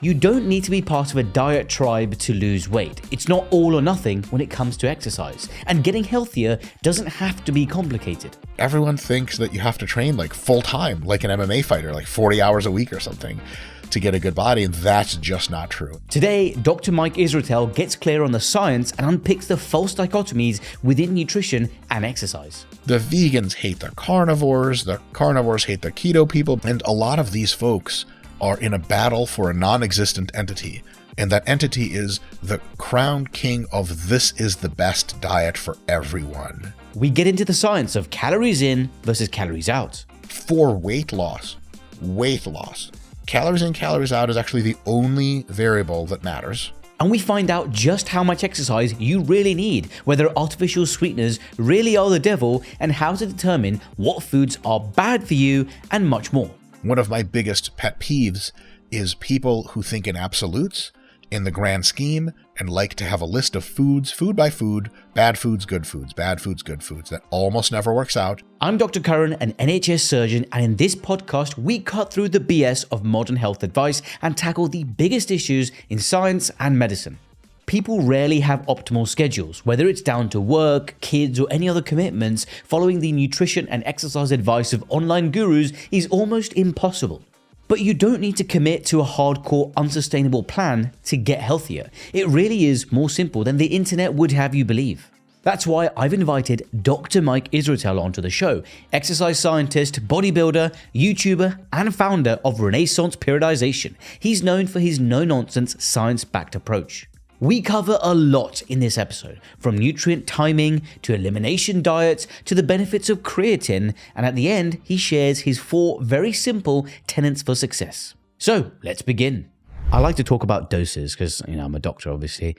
You don't need to be part of a diet tribe to lose weight. It's not all or nothing when it comes to exercise, and getting healthier doesn't have to be complicated. Everyone thinks that you have to train like full time, like an MMA fighter, like 40 hours a week or something to get a good body, and that's just not true. Today, Dr. Mike Israetel gets clear on the science and unpicks the false dichotomies within nutrition and exercise. The vegans hate the carnivores hate the keto people, and a lot of these folks are in a battle for a non-existent entity, and that entity is the crown king of this is the best diet for everyone. We get into the science of calories in versus calories out. For weight loss, calories in, calories out is actually the only variable that matters. And we find out just how much exercise you really need, whether artificial sweeteners really are the devil, and how to determine what foods are bad for you, and much more. One of my biggest pet peeves is people who think in absolutes, in the grand scheme, and like to have a list of foods, food by food, bad foods, good foods, bad foods, good foods. That almost never works out. I'm Dr. Karan, an NHS surgeon, and in this podcast, we cut through the BS of modern health advice and tackle the biggest issues in science and medicine. People rarely have optimal schedules, whether it's down to work, kids, or any other commitments. Following the nutrition and exercise advice of online gurus is almost impossible. But you don't need to commit to a hardcore, unsustainable plan to get healthier. It really is more simple than the internet would have you believe. That's why I've invited Dr. Mike Israetel onto the show, exercise scientist, bodybuilder, YouTuber, and founder of Renaissance Periodization. He's known for his no-nonsense, science-backed approach. We cover a lot in this episode, from nutrient timing to elimination diets to the benefits of creatine, and at the end, he shares his 4 very simple tenets for success. So, let's begin. I like to talk about doses because, I'm a doctor, obviously.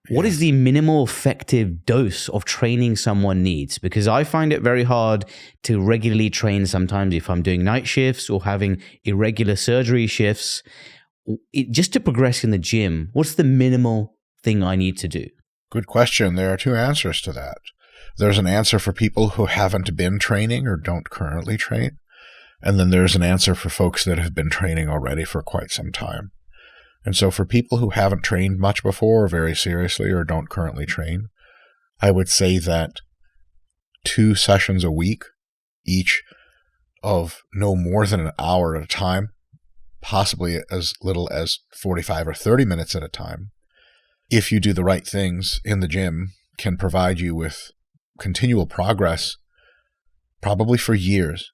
What is the minimal effective dose of training someone needs? Because I find it very hard to regularly train sometimes if I'm doing night shifts or having irregular surgery shifts. Just to progress in the gym, what's the minimal thing I need to do? Good question. There are 2 answers to that. There's an answer for people who haven't been training or don't currently train. And then there's an answer for folks that have been training already for quite some time. And so for people who haven't trained much before, or very seriously, or don't currently train, I would say that 2 sessions a week, each of no more than an hour at a time, possibly as little as 45 or 30 minutes at a time, if you do the right things in the gym, can provide you with continual progress, probably for years.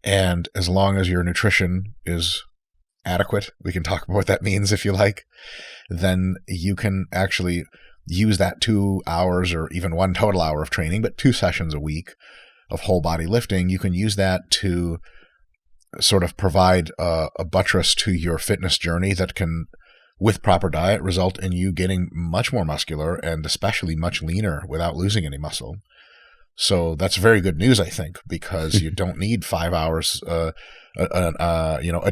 And as long as your nutrition is adequate, we can talk about what that means if you like, then you can actually use that 2 hours or even 1 total hour of training, but 2 sessions a week of whole body lifting. You can use that to sort of provide a buttress to your fitness journey that can, with proper diet, result in you getting much more muscular and especially much leaner without losing any muscle. So that's very good news, I think, because you don't need 5 hours a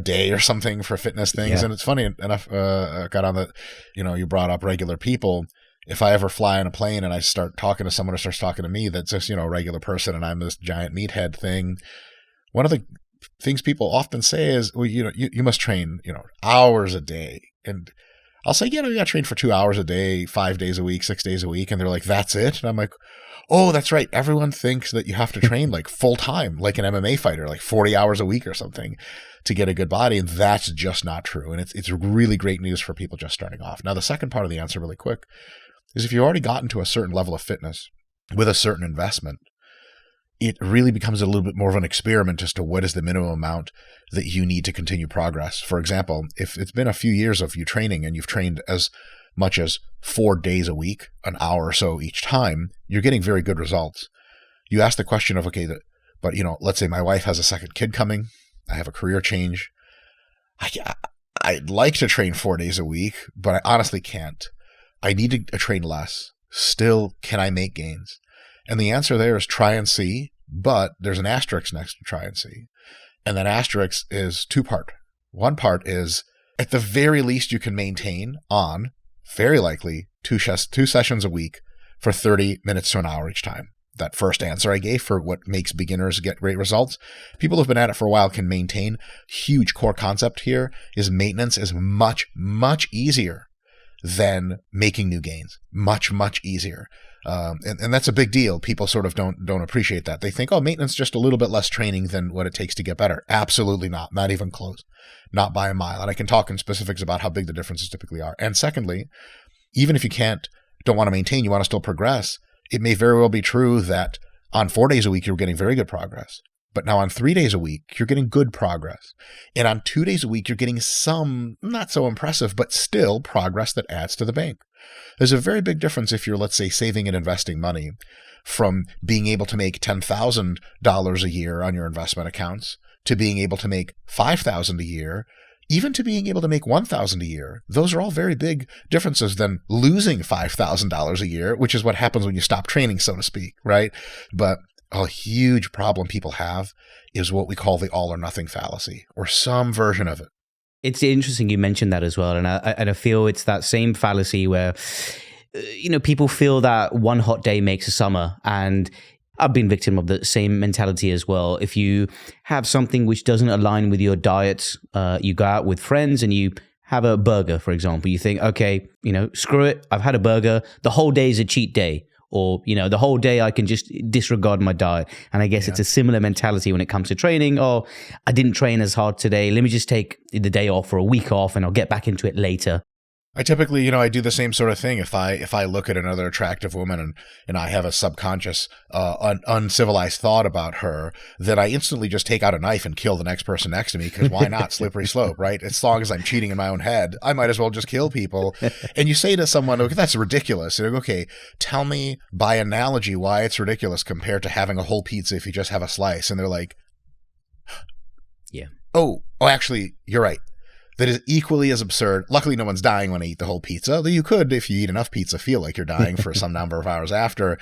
day or something for fitness things. Yeah. And it's funny enough, got on the, you brought up regular people. If I ever fly on a plane and I start talking to someone who starts talking to me that's just, a regular person and I'm this giant meathead thing, one of the things people often say is, well, you must train, hours a day. And I'll say, you got to train for 2 hours a day, 5 days a week, 6 days a week. And they're like, that's it? And I'm like, oh, that's right. Everyone thinks that you have to train like full time, like an MMA fighter, like 40 hours a week or something to get a good body. And that's just not true. And it's really great news for people just starting off. Now, the second part of the answer really quick is if you've already gotten to a certain level of fitness with a certain investment, it really becomes a little bit more of an experiment as to what is the minimum amount that you need to continue progress. For example, if it's been a few years of you training and you've trained as much as 4 days a week, an hour or so each time, you're getting very good results. You ask the question of, okay, but let's say my wife has a second kid coming. I have a career change. I'd like to train 4 days a week, but I honestly can't. I need to train less. Still, can I make gains? And the answer there is try and see, but there's an asterisk next to try and see. And that asterisk is 2-part. One part is, at the very least, you can maintain on, very likely, two sessions a week for 30 minutes to an hour each time. that first answer I gave for what makes beginners get great results. People who've been at it for a while can maintain. Huge core concept here is maintenance is much, much easier than making new gains. Much, much easier. And that's a big deal. People sort of don't appreciate that. They think, oh, maintenance is just a little bit less training than what it takes to get better. Absolutely not. Not even close. Not by a mile. And I can talk in specifics about how big the differences typically are. And secondly, even if you don't want to maintain, you want to still progress, it may very well be true that on 4 days a week, you're getting very good progress. But now on 3 days a week, you're getting good progress. And on 2 days a week, you're getting some not so impressive, but still progress that adds to the bank. There's a very big difference if you're, let's say, saving and investing money from being able to make $10,000 a year on your investment accounts to being able to make $5,000 a year, even to being able to make $1,000 a year. Those are all very big differences than losing $5,000 a year, which is what happens when you stop training, so to speak, right? But a huge problem people have is what we call the all or nothing fallacy, or some version of it. It's interesting you mentioned that as well. And I feel it's that same fallacy where, people feel that one hot day makes a summer. And I've been victim of the same mentality as well. If you have something which doesn't align with your diet, you go out with friends and you have a burger, for example. You think, okay, screw it. I've had a burger. The whole day is a cheat day. Or, the whole day I can just disregard my diet. And I guess it's a similar mentality when it comes to training. Oh, I didn't train as hard today. Let me just take the day off or a week off and I'll get back into it later. I typically, I do the same sort of thing. If I look at another attractive woman and I have a subconscious, uncivilized thought about her, then I instantly just take out a knife and kill the next person next to me, because why not? Slippery slope, right? As long as I'm cheating in my own head, I might as well just kill people. And you say to someone, okay, that's ridiculous. And they go, okay, tell me by analogy why it's ridiculous compared to having a whole pizza if you just have a slice. And they're like, yeah. Oh, actually, you're right. That is equally as absurd. Luckily, no one's dying when I eat the whole pizza. Though you could, if you eat enough pizza, feel like you're dying for some number of hours after.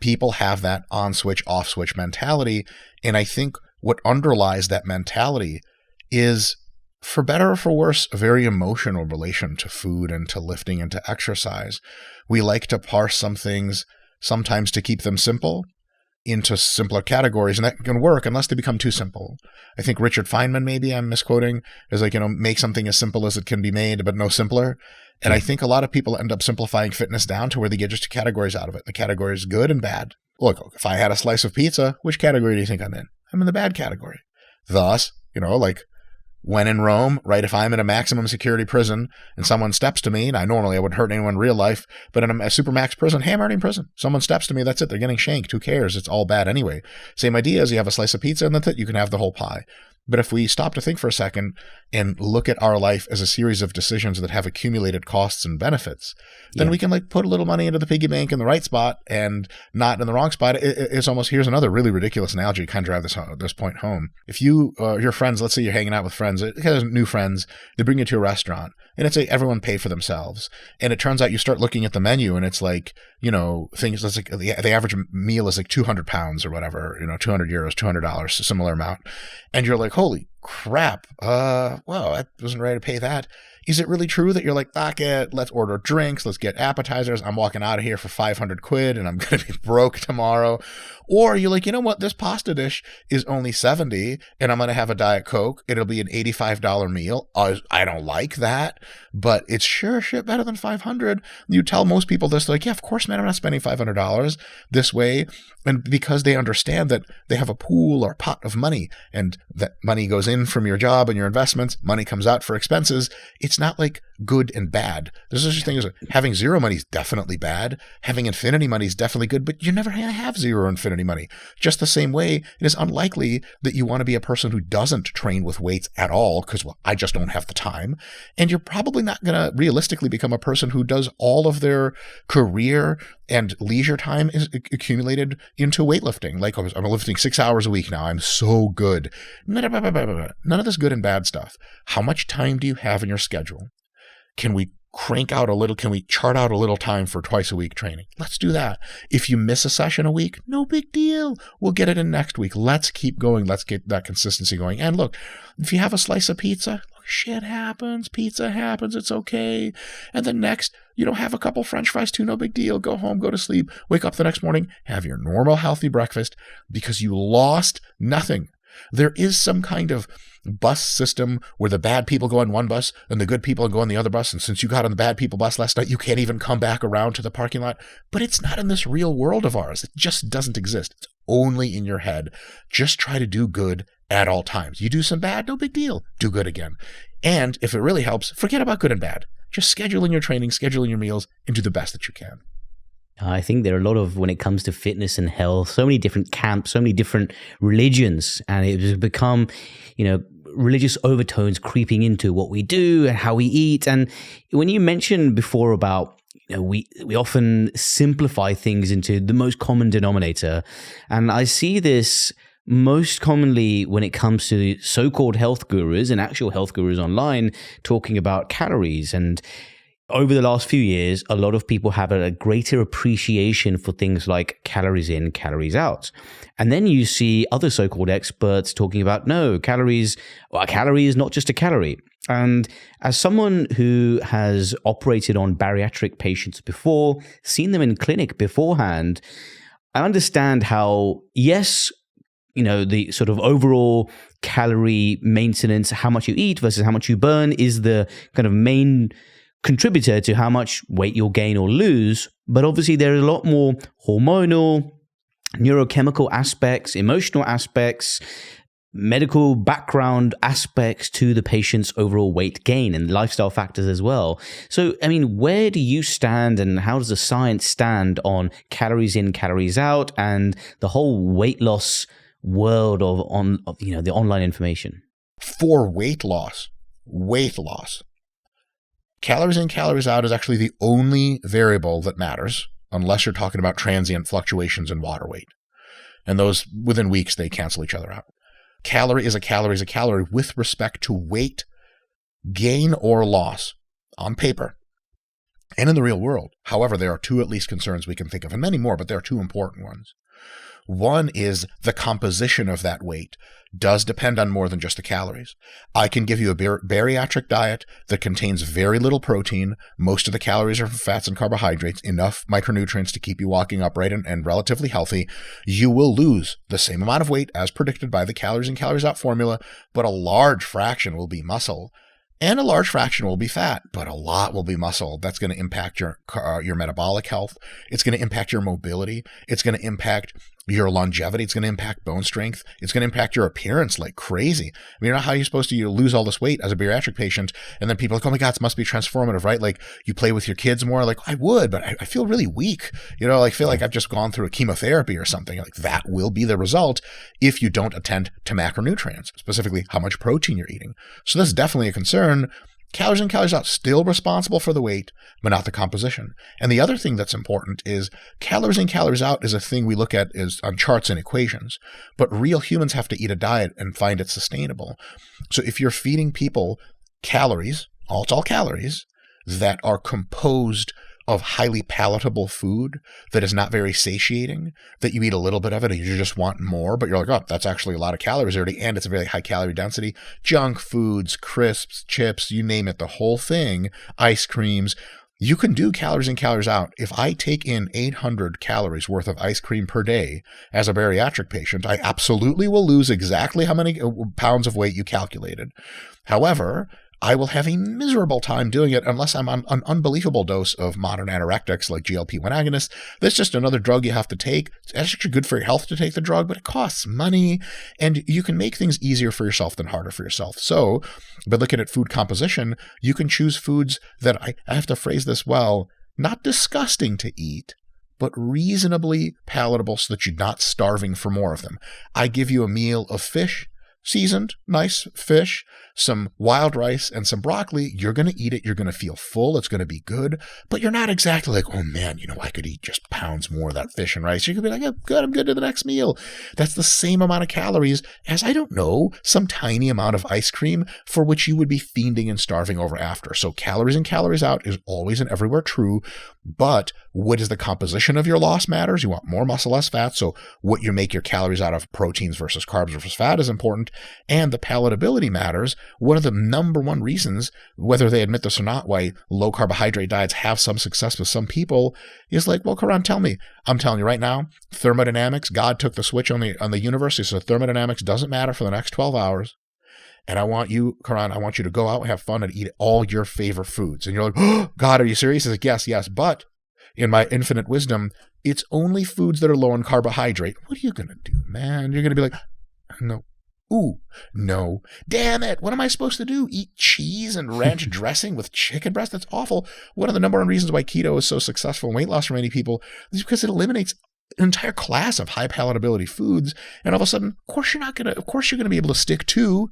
People have that on-switch, off-switch mentality. And I think what underlies that mentality is, for better or for worse, a very emotional relation to food and to lifting and to exercise. We like to parse some things, sometimes to keep them simple, into simpler categories, and that can work unless they become too simple. I think Richard Feynman, maybe I'm misquoting, is like, make something as simple as it can be made, but no simpler. And I think a lot of people end up simplifying fitness down to where they get just two categories out of it. The category is good and bad. Look, if I had a slice of pizza, which category do you think I'm in? I'm in the bad category. Thus, like, when in Rome, right, if I'm in a maximum security prison and someone steps to me, and I wouldn't hurt anyone in real life, but in a supermax prison, hey, I'm already in prison. Someone steps to me, that's it. They're getting shanked. Who cares? It's all bad anyway. Same idea as you have a slice of pizza and that's it. You can have the whole pie. But if we stop to think for a second and look at our life as a series of decisions that have accumulated costs and benefits, then we can put a little money into the piggy bank in the right spot and not in the wrong spot. It's almost, here's another really ridiculous analogy to kind of drive this point home. If your friends, let's say you're hanging out with friends, new friends, they bring you to a restaurant and it's like everyone pay for themselves. And it turns out you start looking at the menu and it's like, things that's like the average meal is like 200 pounds or whatever, 200 euros, $200, a similar amount. And you're like, holy crap. Well, I wasn't ready to pay that. Is it really true that you're like, let's order drinks, let's get appetizers, I'm walking out of here for 500 quid and I'm going to be broke tomorrow? Or you're like, you know what, this pasta dish is only 70 and I'm going to have a Diet Coke. It'll be an $85 meal. I don't like that, but it's sure shit better than 500. You tell most people this, like, yeah, of course, man, I'm not spending $500 this way. And because they understand that they have a pool or pot of money and that money goes in from your job and your investments, money comes out for expenses, it's not like good and bad. There's such a thing as having zero money is definitely bad. Having infinity money is definitely good, but you're never going to have zero infinity money. Just the same way, it is unlikely that you want to be a person who doesn't train with weights at all because, well, I just don't have the time. And you're probably not going to realistically become a person who does all of their career and leisure time is accumulated into weightlifting. Like, I'm lifting 6 hours a week now. I'm so good. None of this good and bad stuff. How much time do you have in your schedule? Can we crank out a little? Can we chart out a little time for twice a week training? Let's do that. If you miss a session a week, no big deal. We'll get it in next week. Let's keep going. Let's get that consistency going. And look, if you have a slice of pizza, shit happens, pizza happens, it's okay. And then next, have a couple French fries too, no big deal. Go home, go to sleep, wake up the next morning, have your normal healthy breakfast because you lost nothing. There is some kind of bus system where the bad people go on one bus and the good people go on the other bus. And since you got on the bad people bus last night, you can't even come back around to the parking lot. But it's not in this real world of ours. It just doesn't exist. It's only in your head. Just try to do good at all times. You do some bad, no big deal. Do good again. And if it really helps, forget about good and bad. Just schedule in your training, schedule in your meals, and do the best that you can. I think there are a lot of, when it comes to fitness and health, so many different camps, so many different religions, and it has become, religious overtones creeping into what we do and how we eat. And when you mentioned before about, we often simplify things into the most common denominator, and I see this most commonly when it comes to so-called health gurus and actual health gurus online talking about calories. And over the last few years, a lot of people have a greater appreciation for things like calories in, calories out. And then you see other so-called experts talking about, no, a calorie is not just a calorie. And as someone who has operated on bariatric patients before, seen them in clinic beforehand, I understand how, yes, the sort of overall calorie maintenance, how much you eat versus how much you burn is the kind of main contributor to how much weight you'll gain or lose. But obviously there are a lot more hormonal, neurochemical aspects, emotional aspects, medical background aspects to the patient's overall weight gain and lifestyle factors as well. So, where do you stand and how does the science stand on calories in, calories out and the whole weight loss world of the online information? For weight loss, calories in, calories out is actually the only variable that matters, unless you're talking about transient fluctuations in water weight. And those, within weeks, they cancel each other out. Calorie is a calorie with respect to weight gain or loss on paper and in the real world. However, there are two at least concerns we can think of, and many more, but there are two important ones. One is the composition of that weight does depend on more than just the calories. I can give you a bariatric diet that contains very little protein. Most of the calories are from fats and carbohydrates, enough micronutrients to keep you walking upright and relatively healthy. You will lose the same amount of weight as predicted by the calories in, calories out formula, but a large fraction will be muscle. And a large fraction will be fat, but a lot will be muscle. That's going to impact your metabolic health. It's going to impact your mobility. It's going to impact your longevity. It's going to impact bone strength. It's going to impact your appearance like crazy. How are you supposed to lose all this weight as a bariatric patient? And then people are like, oh my God, it must be transformative, right? Like you play with your kids more. Like I would, but I feel really weak. I feel like I've just gone through a chemotherapy or something. Like that will be the result if you don't attend to macronutrients, specifically how much protein you're eating. So that's definitely a concern. Calories in, calories out, still responsible for the weight, but not the composition. And the other thing that's important is calories in, calories out is a thing we look at is on charts and equations, but real humans have to eat a diet and find it sustainable. So if you're feeding people calories, it's all calories, that are composed of highly palatable food that is not very satiating, that you eat a little bit of it and you just want more, but you're like, oh, that's actually a lot of calories already, and it's a very high calorie density. Junk foods, crisps, chips, you name it, the whole thing, ice creams. You can do calories in, calories out. If I take in 800 calories worth of ice cream per day as a bariatric patient, I absolutely will lose exactly how many pounds of weight you calculated. However, I will have a miserable time doing it unless I'm on an unbelievable dose of modern anorectics like GLP-1 agonists. That's just another drug you have to take. It's actually good for your health to take the drug, but it costs money, and you can make things easier for yourself than harder for yourself. So by looking at food composition, you can choose foods that, I have to phrase this well, not disgusting to eat, but reasonably palatable so that you're not starving for more of them. I give you a meal of fish, seasoned, nice fish, some wild rice, and some broccoli. You're going to eat it. You're going to feel full. It's going to be good. But you're not exactly like, oh man, I could eat just pounds more of that fish and rice. You could be like, oh, I'm good to the next meal. That's the same amount of calories as, I don't know, some tiny amount of ice cream for which you would be fiending and starving over after. So calories in, calories out is always and everywhere true. But what is the composition of your loss matters. You want more muscle, less fat. So what you make your calories out of, proteins versus carbs versus fat, is important. And the palatability matters. One of the number one reasons, whether they admit this or not, why low carbohydrate diets have some success with some people is like, well, Karan, tell me. I'm telling you right now, thermodynamics, God took the switch on the universe. He said thermodynamics doesn't matter for the next 12 hours. And I want you, Karan, I want you to go out and have fun and eat all your favorite foods. And you're like, oh, God, are you serious? He's like, yes. But in my infinite wisdom, it's only foods that are low in carbohydrate. What are you going to do, man? You're going to be like, no. Ooh, no. Damn it. What am I supposed to do? Eat cheese and ranch dressing with chicken breast? That's awful. One of the number one reasons why keto is so successful in weight loss for many people is because it eliminates an entire class of high palatability foods. And all of a sudden, of course you're going to be able to stick to ...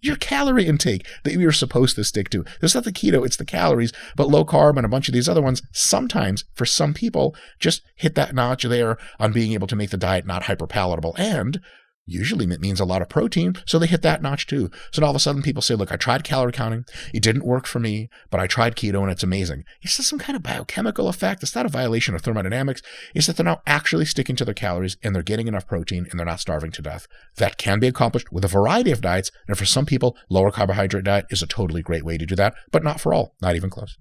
your calorie intake that you're supposed to stick to. It's not the keto, it's the calories, but low carb and a bunch of these other ones, sometimes for some people, just hit that notch there on being able to make the diet not hyper palatable. And usually it means a lot of protein, so they hit that notch too. So now all of a sudden people say, look, I tried calorie counting. It didn't work for me, but I tried keto and it's amazing. It's just some kind of biochemical effect. It's not a violation of thermodynamics. It's that they're now actually sticking to their calories and they're getting enough protein and they're not starving to death. That can be accomplished with a variety of diets. And for some people, lower carbohydrate diet is a totally great way to do that, but not for all, not even close.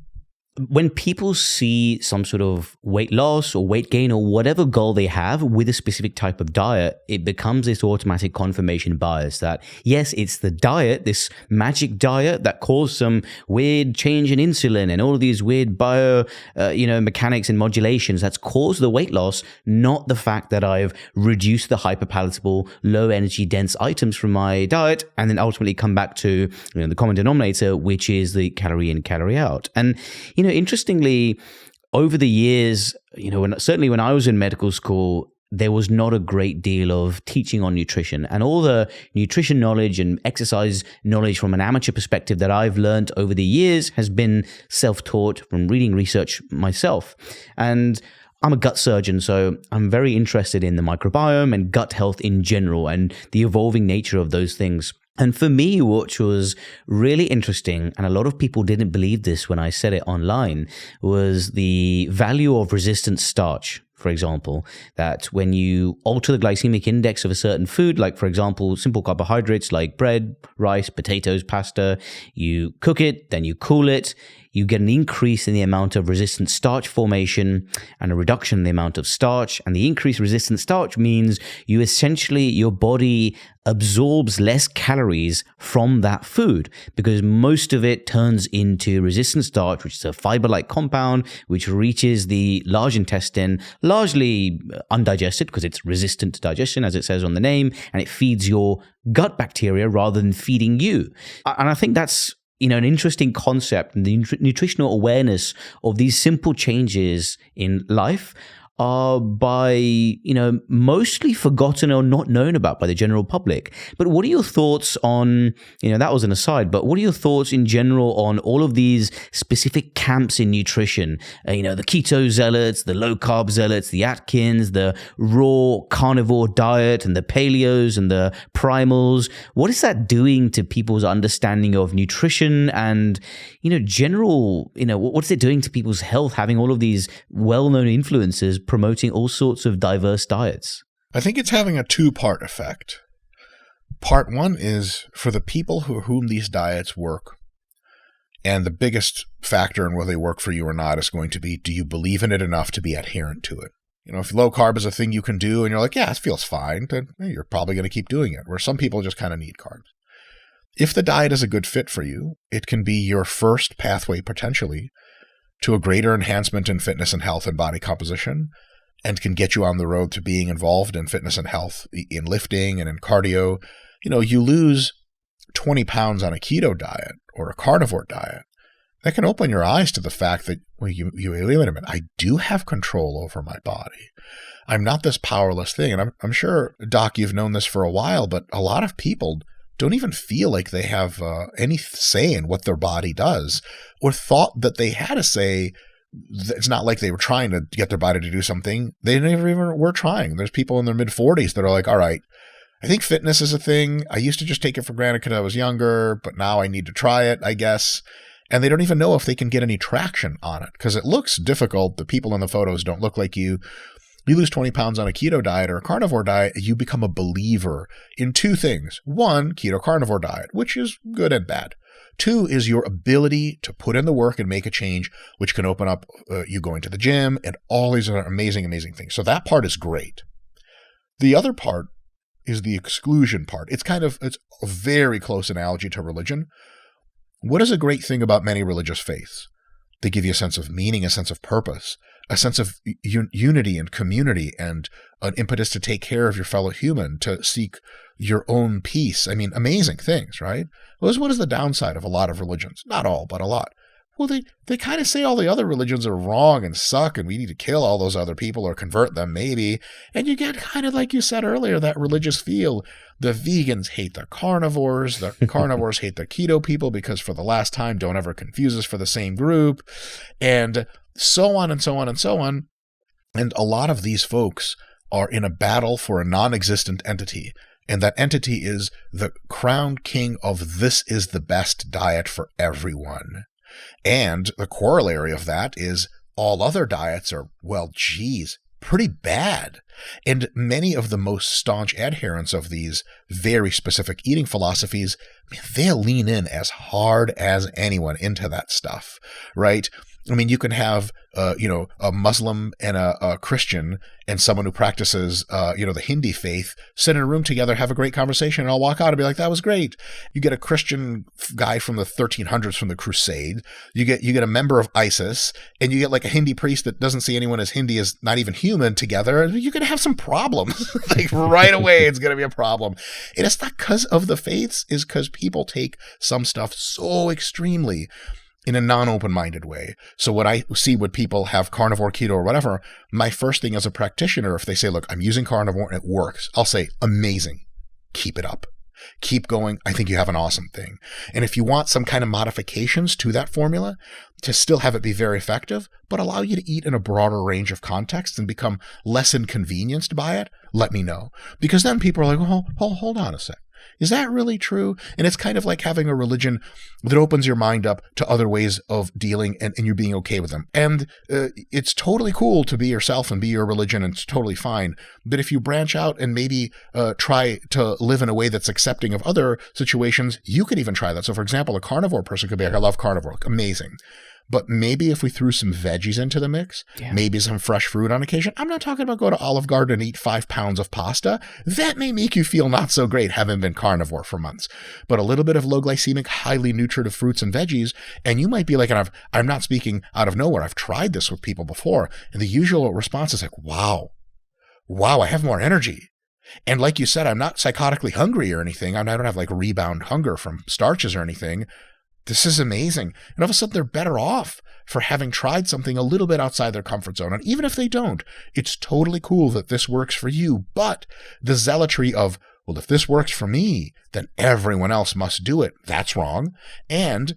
When people see some sort of weight loss or weight gain or whatever goal they have with a specific type of diet, it becomes this automatic confirmation bias that, yes, it's the diet, this magic diet that caused some weird change in insulin and all of these weird mechanics and modulations that's caused the weight loss, not the fact that I've reduced the hyperpalatable, low energy dense items from my diet and then ultimately come back to the common denominator, which is the calorie in, calorie out. And, interestingly, over the years, certainly when I was in medical school, there was not a great deal of teaching on nutrition, and all the nutrition knowledge and exercise knowledge from an amateur perspective that I've learned over the years has been self-taught from reading research myself. And I'm a gut surgeon, so I'm very interested in the microbiome and gut health in general and the evolving nature of those things. And for me, what was really interesting, and a lot of people didn't believe this when I said it online, was the value of resistant starch. For example, that when you alter the glycemic index of a certain food, like for example, simple carbohydrates like bread, rice, potatoes, pasta, you cook it, then you cool it, you get an increase in the amount of resistant starch formation and a reduction in the amount of starch. And the increased resistant starch means your body absorbs less calories from that food because most of it turns into resistant starch, which is a fiber-like compound, which reaches the large intestine, largely undigested because it's resistant to digestion, as it says on the name, and it feeds your gut bacteria rather than feeding you. And I think that's an interesting concept, and the nutritional awareness of these simple changes in life are mostly forgotten or not known about by the general public. But what are your thoughts on, that was an aside, but what are your thoughts in general on all of these specific camps in nutrition? The keto zealots, the low carb zealots, the Atkins, the raw carnivore diet, and the paleos and the primals. What is that doing to people's understanding of nutrition and, general, what's it doing to people's health, having all of these well-known influencers promoting all sorts of diverse diets? I think it's having a two-part effect. Part one is for the people for whom these diets work, and the biggest factor in whether they work for you or not is going to be, do you believe in it enough to be adherent to it? If low carb is a thing you can do and you're like, yeah, it feels fine, then you're probably going to keep doing it, where some people just kind of need carbs. If the diet is a good fit for you, it can be your first pathway potentially to a greater enhancement in fitness and health and body composition, and can get you on the road to being involved in fitness and health, in lifting and in cardio. You lose 20 pounds on a keto diet or a carnivore diet. That can open your eyes to the fact that, wait a minute, I do have control over my body. I'm not this powerless thing. And I'm sure, Doc, you've known this for a while, but a lot of people don't even feel like they have any say in what their body does, or thought that they had a say. It's not like they were trying to get their body to do something. They never even were trying. There's people in their mid-40s that are like, all right, I think fitness is a thing. I used to just take it for granted because I was younger, but now I need to try it, I guess. And they don't even know if they can get any traction on it because it looks difficult. The people in the photos don't look like you. You lose 20 pounds on a keto diet or a carnivore diet, you become a believer in two things. One, keto carnivore diet, which is good and bad. Two is your ability to put in the work and make a change, which can open up you going to the gym and all these other amazing, amazing things. So that part is great. The other part is the exclusion part. It's a very close analogy to religion. What is a great thing about many religious faiths? They give you a sense of meaning, a sense of purpose, a sense of unity and community, and an impetus to take care of your fellow human, to seek your own peace. I mean, amazing things, right? What is the downside of a lot of religions? Not all, but a lot. Well, they kind of say all the other religions are wrong and suck and we need to kill all those other people or convert them maybe. And you get kind of, like you said earlier, that religious feel. The vegans hate the carnivores hate the keto people because for the last time, don't ever confuse us for the same group, and so on and so on and so on. And a lot of these folks are in a battle for a non-existent entity. And that entity is the crown king of this is the best diet for everyone. And the corollary of that is all other diets are, well, geez, pretty bad. And many of the most staunch adherents of these very specific eating philosophies, they'll lean in as hard as anyone into that stuff, right? I mean, you can have, a Muslim and a Christian and someone who practices, the Hindi faith sit in a room together, have a great conversation, and I'll walk out and be like, that was great. You get a Christian guy from the 1300s from the Crusade. You get a member of ISIS, and you get like a Hindi priest that doesn't see anyone as Hindi as not even human together. You're going to have some problems. Like right away, it's going to be a problem. And it's not because of the faiths, it's because people take some stuff so extremely in a non-open-minded way. So when I see what people have carnivore, keto, or whatever, my first thing as a practitioner, if they say, look, I'm using carnivore and it works, I'll say, amazing. Keep it up. Keep going. I think you have an awesome thing. And if you want some kind of modifications to that formula to still have it be very effective, but allow you to eat in a broader range of contexts and become less inconvenienced by it, let me know. Because then people are like, well, hold on a sec. Is that really true? And it's kind of like having a religion that opens your mind up to other ways of dealing and you're being okay with them. And it's totally cool to be yourself and be your religion, and it's totally fine. But if you branch out and maybe try to live in a way that's accepting of other situations, you could even try that. So for example, a carnivore person could be like, I love carnivore. Amazing. But maybe if we threw some veggies into the mix, maybe some fresh fruit on occasion. I'm not talking about go to Olive Garden and eat 5 pounds of pasta. That may make you feel not so great having been carnivore for months. But a little bit of low glycemic, highly nutritive fruits and veggies, and you might be like, and I'm not speaking out of nowhere. I've tried this with people before, and the usual response is like, wow, I have more energy. And like you said, I'm not psychotically hungry or anything. I don't have like rebound hunger from starches or anything. This is amazing. And all of a sudden, they're better off for having tried something a little bit outside their comfort zone. And even if they don't, it's totally cool that this works for you. But the zealotry of, well, if this works for me, then everyone else must do it. That's wrong. And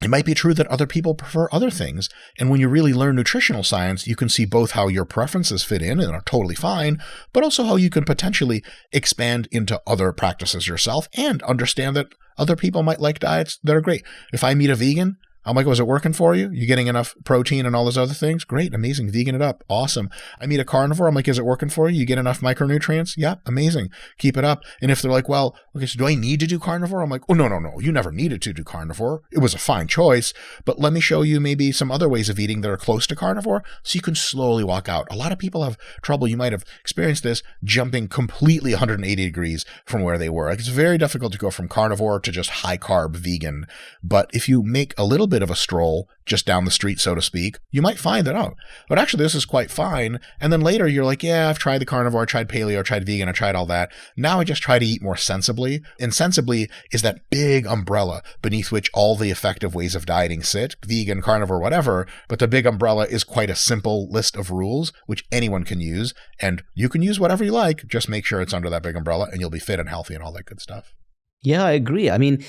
it might be true that other people prefer other things. And when you really learn nutritional science, you can see both how your preferences fit in and are totally fine, but also how you can potentially expand into other practices yourself and understand that other people might like diets that are great. If I meet a vegan, I'm like, was it working for you? You getting enough protein and all those other things? Great, amazing, vegan it up, awesome. I meet a carnivore, I'm like, is it working for you? You get enough micronutrients? Yeah, amazing, keep it up. And if they're like, well, okay, so do I need to do carnivore? I'm like, oh, no, you never needed to do carnivore. It was a fine choice, but let me show you maybe some other ways of eating that are close to carnivore so you can slowly walk out. A lot of people have trouble, you might have experienced this, jumping completely 180 degrees from where they were. Like, it's very difficult to go from carnivore to just high carb vegan, but if you make a little bit of a stroll just down the street, so to speak, you might find that, oh, but actually this is quite fine. And then later you're like, yeah, I've tried the carnivore, I tried paleo, I tried vegan, I tried all that. Now I just try to eat more sensibly. And sensibly is that big umbrella beneath which all the effective ways of dieting sit, vegan, carnivore, whatever. But the big umbrella is quite a simple list of rules, which anyone can use. And you can use whatever you like, just make sure it's under that big umbrella and you'll be fit and healthy and all that good stuff. Yeah, I agree. I mean,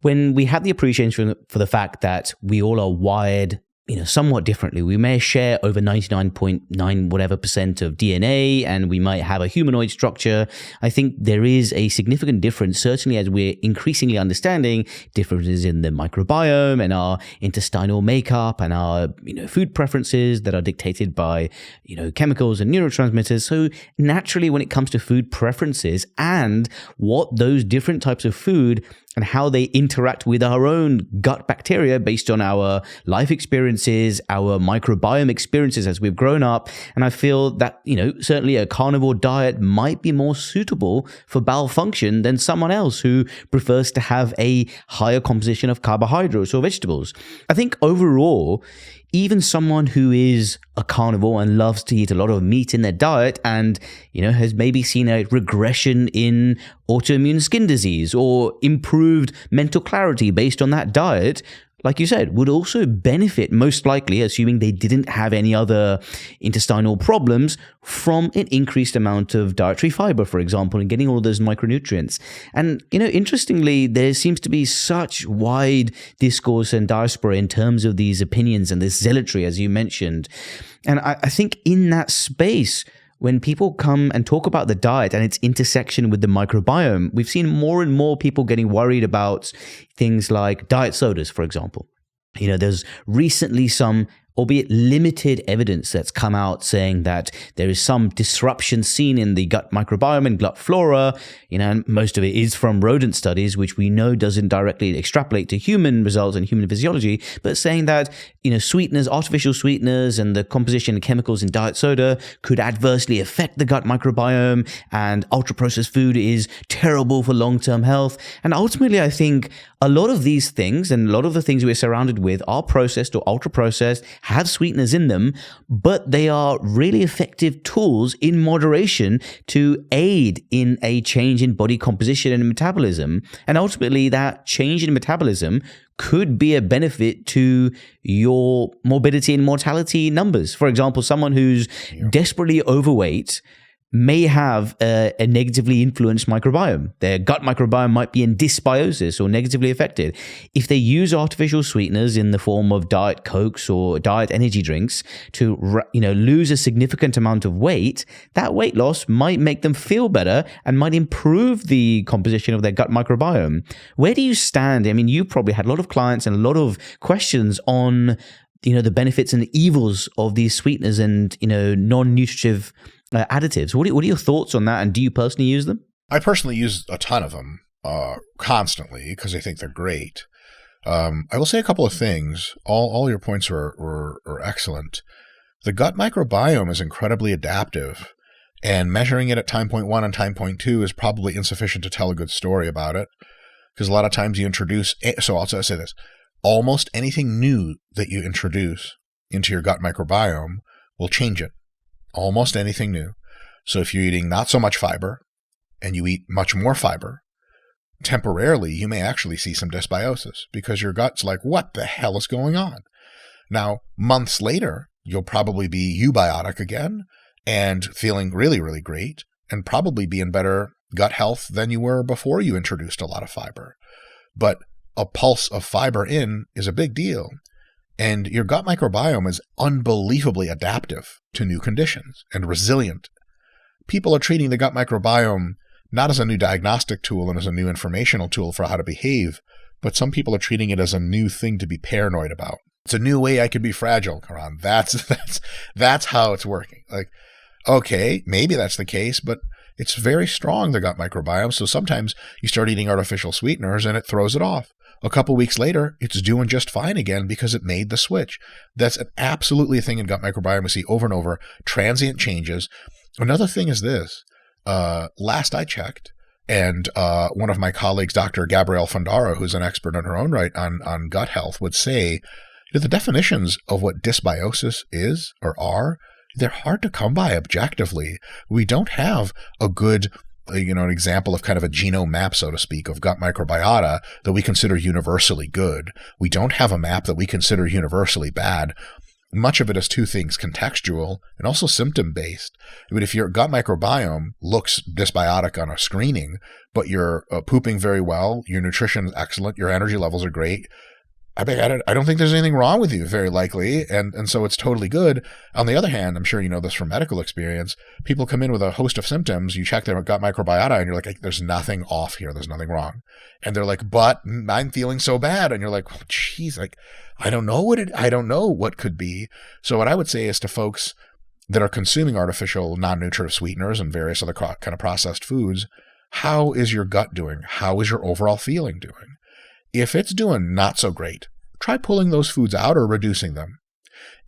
when we have the appreciation for the fact that we all are wired somewhat differently. We may share over 99.9 whatever percent of DNA, and we might have a humanoid structure. I think there is a significant difference, certainly as we're increasingly understanding differences in the microbiome and our intestinal makeup and our, food preferences that are dictated by, chemicals and neurotransmitters. So naturally, when it comes to food preferences and what those different types of food and how they interact with our own gut bacteria based on our life experiences, our microbiome experiences as we've grown up. And I feel that, certainly a carnivore diet might be more suitable for bowel function than someone else who prefers to have a higher composition of carbohydrates or vegetables. I think overall, even someone who is a carnivore and loves to eat a lot of meat in their diet and, has maybe seen a regression in autoimmune skin disease or improved mental clarity based on that diet, like you said, would also benefit, most likely, assuming they didn't have any other intestinal problems, from an increased amount of dietary fiber, for example, and getting all those micronutrients. And, interestingly, there seems to be such wide discourse and diaspora in terms of these opinions and this zealotry, as you mentioned. And I think in that space, when people come and talk about the diet and its intersection with the microbiome, we've seen more and more people getting worried about things like diet sodas, for example. There's recently some, albeit limited, evidence that's come out saying that there is some disruption seen in the gut microbiome and gut flora, and most of it is from rodent studies, which we know doesn't directly extrapolate to human results and human physiology, but saying that, sweeteners, artificial sweeteners, and the composition of chemicals in diet soda could adversely affect the gut microbiome, and ultra-processed food is terrible for long-term health. And ultimately, I think a lot of these things and a lot of the things we're surrounded with are processed or ultra-processed, have sweeteners in them, but they are really effective tools in moderation to aid in a change in body composition and metabolism. And ultimately, that change in metabolism could be a benefit to your morbidity and mortality numbers. For example, someone who's desperately overweight may have a negatively influenced microbiome. Their gut microbiome might be in dysbiosis or negatively affected. If they use artificial sweeteners in the form of diet cokes or diet energy drinks to lose a significant amount of weight, that weight loss might make them feel better and might improve the composition of their gut microbiome. Where do you stand? I mean, you probably had a lot of clients and a lot of questions on the benefits and evils of these sweeteners and non-nutritive additives. What are your thoughts on that, and do you personally use them? I personally use a ton of them constantly because I think they're great. I will say a couple of things. All your points were excellent. The gut microbiome is incredibly adaptive, and measuring it at time point 1 and time point 2 is probably insufficient to tell a good story about it, because a lot of times you introduce, so I'll say this, almost anything new that you introduce into your gut microbiome will change it. Almost anything new. So if you're eating not so much fiber and you eat much more fiber, temporarily you may actually see some dysbiosis because your gut's like, what the hell is going on? Now, months later, you'll probably be eubiotic again and feeling really, really great and probably be in better gut health than you were before you introduced a lot of fiber. But a pulse of fiber in is a big deal. And your gut microbiome is unbelievably adaptive to new conditions and resilient. People are treating the gut microbiome not as a new diagnostic tool and as a new informational tool for how to behave, but some people are treating it as a new thing to be paranoid about. It's a new way I could be fragile, Karan. That's how it's working. Like, okay, maybe that's the case, but it's very strong, the gut microbiome. So sometimes you start eating artificial sweeteners and it throws it off. A couple weeks later, it's doing just fine again because it made the switch. That's absolutely a thing in gut microbiome we see over and over, transient changes. Another thing is this. Last I checked, and one of my colleagues, Dr. Gabrielle Fondara, who's an expert in her own right on gut health, would say that the definitions of what dysbiosis is or are, they're hard to come by objectively. We don't have a good an example of kind of a genome map, so to speak, of gut microbiota that we consider universally good. We don't have a map that we consider universally bad. Much of it is two things, contextual and also symptom-based. I mean, if your gut microbiome looks dysbiotic on a screening, but you're pooping very well, your nutrition is excellent, your energy levels are great, I don't think there's anything wrong with you, very likely. And so it's totally good. On the other hand, I'm sure you know this from medical experience. People come in with a host of symptoms. You check their gut microbiota and you're like, there's nothing off here. There's nothing wrong. And they're like, but I'm feeling so bad. And you're like, well, geez, like, I don't know what could be. So what I would say is to folks that are consuming artificial non-nutritive sweeteners and various other kind of processed foods, how is your gut doing? How is your overall feeling doing? If it's doing not so great, try pulling those foods out or reducing them.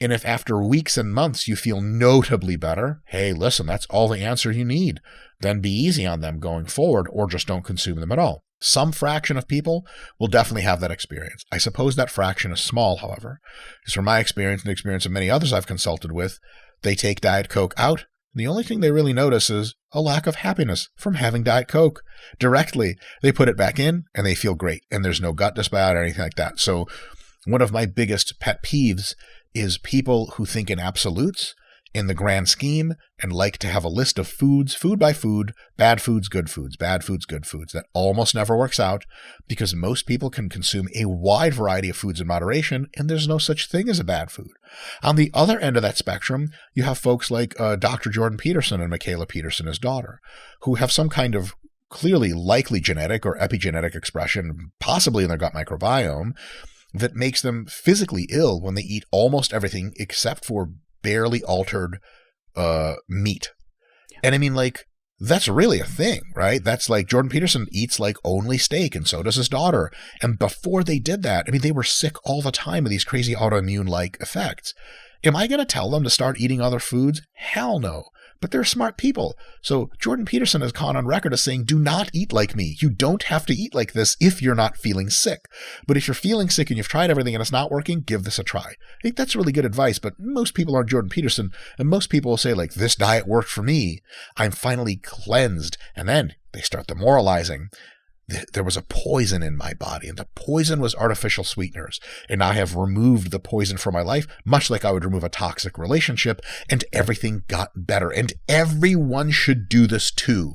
And if after weeks and months you feel notably better, hey, listen, that's all the answer you need. Then be easy on them going forward, or just don't consume them at all. Some fraction of people will definitely have that experience. I suppose that fraction is small, however, because from my experience and the experience of many others I've consulted with, they take Diet Coke out. The only thing they really notice is a lack of happiness from having Diet Coke. Directly, they put it back in and they feel great, and there's no gut dysbiosis or anything like that. So one of my biggest pet peeves is people who think in absolutes in the grand scheme and like to have a list of foods, food by food, bad foods, good foods, bad foods, good foods. That almost never works out because most people can consume a wide variety of foods in moderation, and there's no such thing as a bad food. On the other end of that spectrum, you have folks like Dr. Jordan Peterson and Michaela Peterson, his daughter, who have some kind of clearly likely genetic or epigenetic expression, possibly in their gut microbiome, that makes them physically ill when they eat almost everything except for barely altered meat. And I mean, like, that's really a thing, right? That's like Jordan Peterson eats like only steak, and so does his daughter. And before they did that, I mean, they were sick all the time with these crazy autoimmune-like effects. Am I going to tell them to start eating other foods? Hell no. But they're smart people. So Jordan Peterson has gone on record as saying, do not eat like me. You don't have to eat like this if you're not feeling sick. But if you're feeling sick and you've tried everything and it's not working, give this a try. I think that's really good advice, but most people aren't Jordan Peterson. And most people will say, like, this diet worked for me. I'm finally cleansed. And then they start demoralizing. There was a poison in my body, and the poison was artificial sweeteners. And I have removed the poison from my life, much like I would remove a toxic relationship, and everything got better. And everyone should do this too.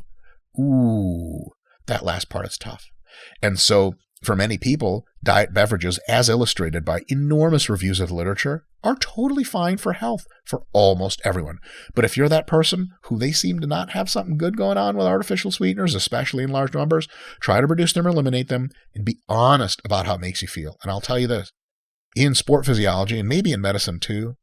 Ooh, that last part is tough. And so for many people, diet beverages, as illustrated by enormous reviews of the literature, are totally fine for health for almost everyone. But if you're that person who they seem to not have something good going on with artificial sweeteners, especially in large numbers, try to reduce them or eliminate them and be honest about how it makes you feel. And I'll tell you this, in sport physiology and maybe in medicine too,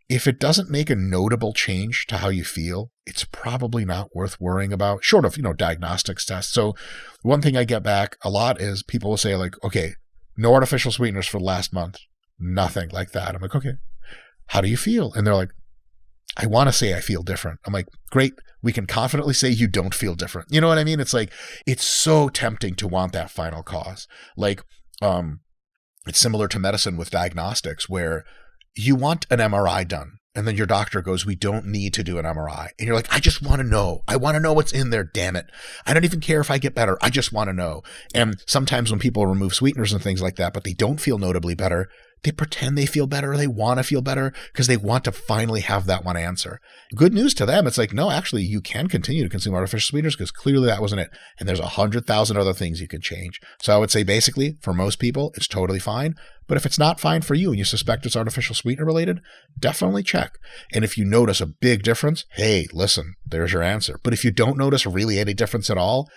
if it doesn't make a notable change to how you feel, it's probably not worth worrying about, short of, diagnostics tests. So one thing I get back a lot is people will say, like, okay, no artificial sweeteners for the last month. Nothing like that. I'm like, okay, how do you feel? And they're like, I want to say I feel different. I'm like, great. We can confidently say you don't feel different. You know what I mean? It's like, it's so tempting to want that final cause. Like, it's similar to medicine with diagnostics where you want an MRI done. And then your doctor goes, we don't need to do an MRI. And you're like, I just want to know. I want to know what's in there, damn it. I don't even care if I get better. I just want to know. And sometimes when people remove sweeteners and things like that, but they don't feel notably better, they pretend they feel better. They want to feel better because they want to finally have that one answer. Good news to them. It's like, no, actually, you can continue to consume artificial sweeteners because clearly that wasn't it. And there's 100,000 other things you could change. So I would say basically for most people, it's totally fine. But if it's not fine for you and you suspect it's artificial sweetener related, definitely check. And if you notice a big difference, hey, listen, there's your answer. But if you don't notice really any difference at all,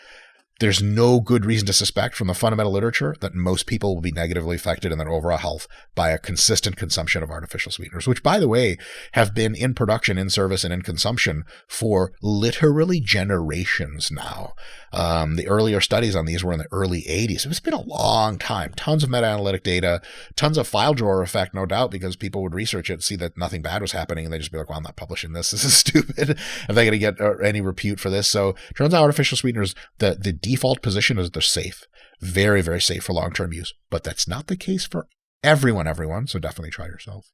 there's no good reason to suspect from the fundamental literature that most people will be negatively affected in their overall health by a consistent consumption of artificial sweeteners, which, by the way, have been in production, in service, and in consumption for literally generations now. The earlier studies on these were in the early 80s. It's been a long time. Tons of meta-analytic data, tons of file drawer effect, no doubt, because people would research it, see that nothing bad was happening, and they just be like, well, I'm not publishing this. This is stupid. Am I going to get any repute for this? So turns out artificial sweeteners, the default position is they're safe, very, very safe for long-term use, but that's not the case for everyone, so definitely try yourself.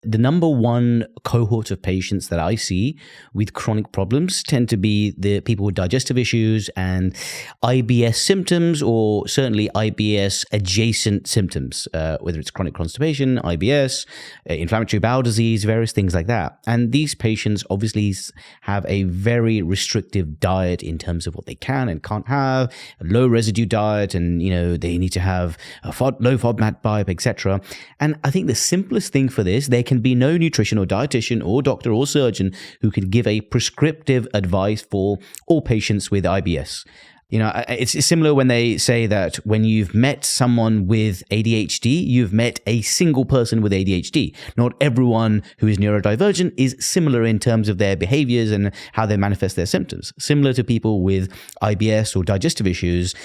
The number one cohort of patients that I see with chronic problems tend to be the people with digestive issues and IBS symptoms, or certainly IBS adjacent symptoms, whether it's chronic constipation, IBS, inflammatory bowel disease, various things like that. And these patients obviously have a very restrictive diet in terms of what they can and can't have, a low residue diet, and they need to have a low FODMAP diet, etc. And I think the simplest thing for this, there can be no nutrition or dietitian or doctor or surgeon who can give a prescriptive advice for all patients with IBS. It's similar when they say that when you've met someone with ADHD, you've met a single person with ADHD. Not everyone who is neurodivergent is similar in terms of their behaviors and how they manifest their symptoms. Similar to people with IBS or digestive issues,